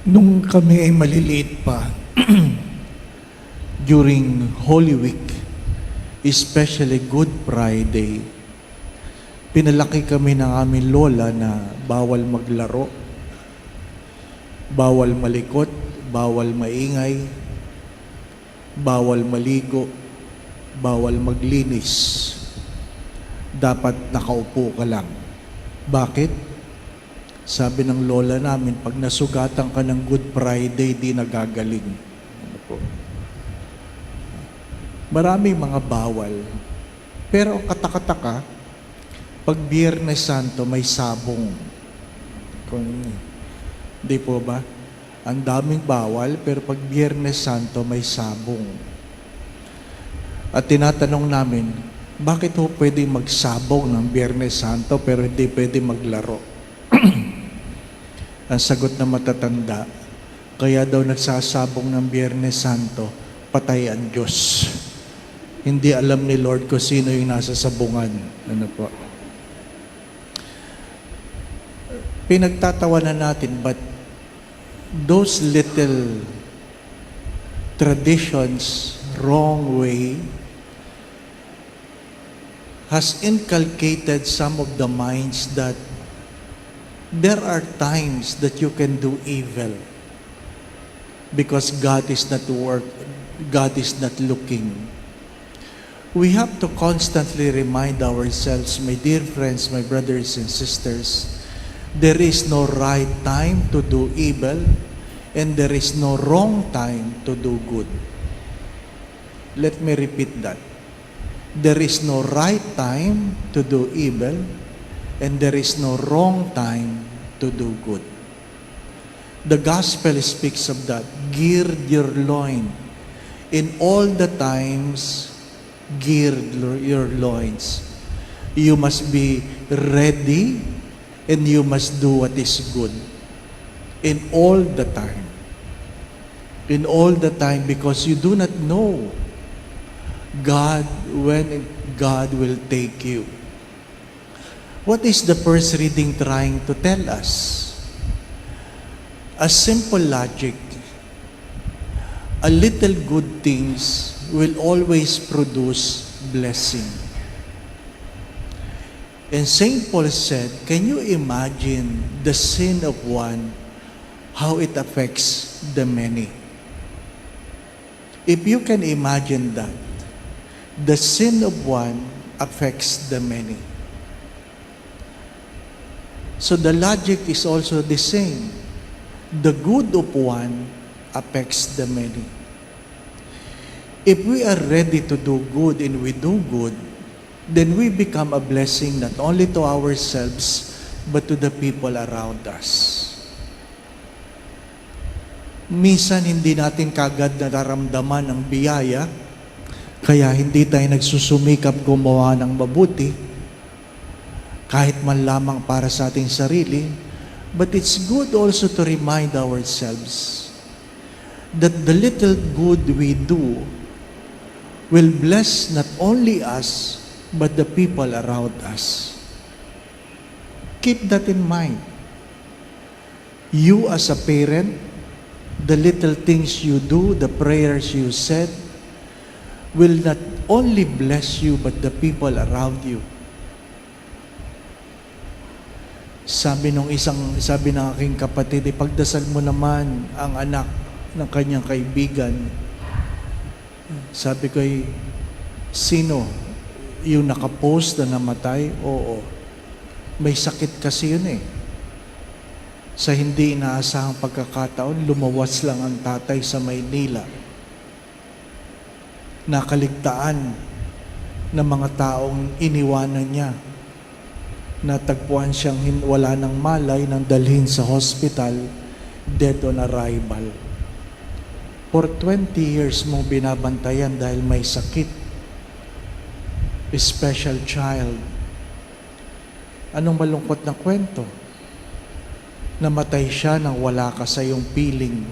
Nung kami ay maliliit pa, during Holy Week, especially Good Friday, pinalaki kami ng aming lola na bawal maglaro, bawal malikot, bawal maingay, bawal maligo, bawal maglinis. Dapat nakaupo ka lang. Bakit? Sabi ng lola namin, pag nasugatan ka ng Good Friday, di nagagaling. Ano po? Maraming mga bawal. Pero katakataka, pag Biyernes Santo, may sabong. Di po ba? Ang daming bawal, pero pag Biyernes Santo, may sabong. At tinatanong namin, bakit ho pwede magsabong ng Biyernes Santo, pero hindi pwede maglaro? Ang sagot na matatanda, kaya daw nagsasabong ng Biyernes Santo, patay ang Diyos. Hindi alam ni Lord kung sino yung nasa sabungan. Ano po? Pinagtatawanan natin, but those little traditions, wrong way, has inculcated some of the minds that there are times that you can do evil because God is not God is not looking. We have to constantly remind ourselves, my dear friends, my brothers and sisters, there is no right time to do evil and there is no wrong time to do good. Let me repeat that. There is no right time to do evil and there is no wrong time to do good. The gospel speaks of that. Gird your loin. In all the times, gird your loins. You must be ready and you must do what is good. In all the time. In all the time, because you do not know when God will take you. What is the first reading trying to tell us? A simple logic. A little good things will always produce blessing. And St. Paul said, can you imagine the sin of one, how it affects the many? If you can imagine that, the sin of one affects the many. So the logic is also the same. The good of one affects the many. If we are ready to do good and we do good, then we become a blessing not only to ourselves, but to the people around us. Minsan hindi natin kagad nararamdaman ang biyaya, kaya hindi tayo nagsusumikap gumawa ng mabuti, kahit man lamang para sa ating sarili, but it's good also to remind ourselves that the little good we do will bless not only us, but the people around us. Keep that in mind. You as a parent, the little things you do, the prayers you said, will not only bless you, but the people around you. Sabi ng aking kapatid, ipagdasal mo naman ang anak ng kanyang kaibigan. Sabi ko, sino? Yung nakapost na namatay? Oo. May sakit kasi yun eh. Sa hindi inaasahang pagkakataon, lumawas lang ang tatay sa Maynila. Nakaligtaan ng mga taong iniwanan niya. Natagpuan siyang wala ng malay nang dalhin sa hospital, dead on arrival. For 20 years mong binabantayan dahil may sakit. A special child. Anong malungkot na kwento? Namatay siya nang wala ka sa iyong piling.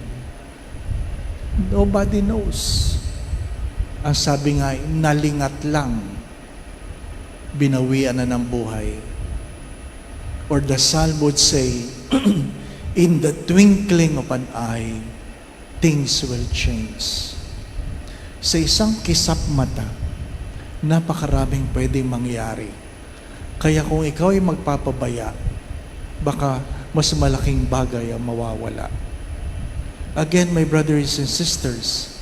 Nobody knows. Ang sabi nga, nalingat lang, binawian na ng buhay. Or the psalm would say, in the twinkling of an eye, things will change. Sa isang kisap mata, napakaraming pwedeng mangyari. Kaya kung ikaw ay magpapabaya, baka mas malaking bagay ang mawawala. Again, my brothers and sisters,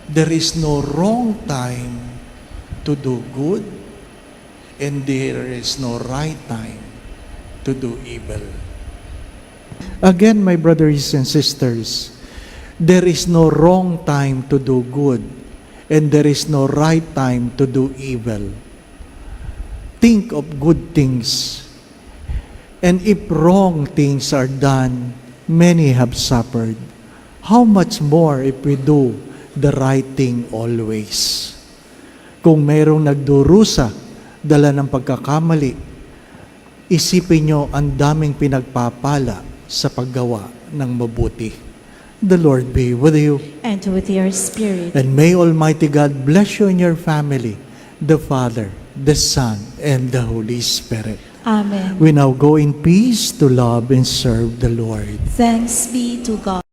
there is no wrong time to do good, and there is no right time to do evil. Again, my brothers and sisters, there is no wrong time to do good, and there is no right time to do evil. Think of good things, and if wrong things are done, many have suffered. How much more if we do the right thing always? Kung mayroong nagdurusa, dala ng pagkakamali, isipin nyo ang daming pinagpapala sa paggawa ng mabuti. The Lord be with you. And with your spirit. And may Almighty God bless you and your family, the Father, the Son, and the Holy Spirit. Amen. We now go in peace to love and serve the Lord. Thanks be to God.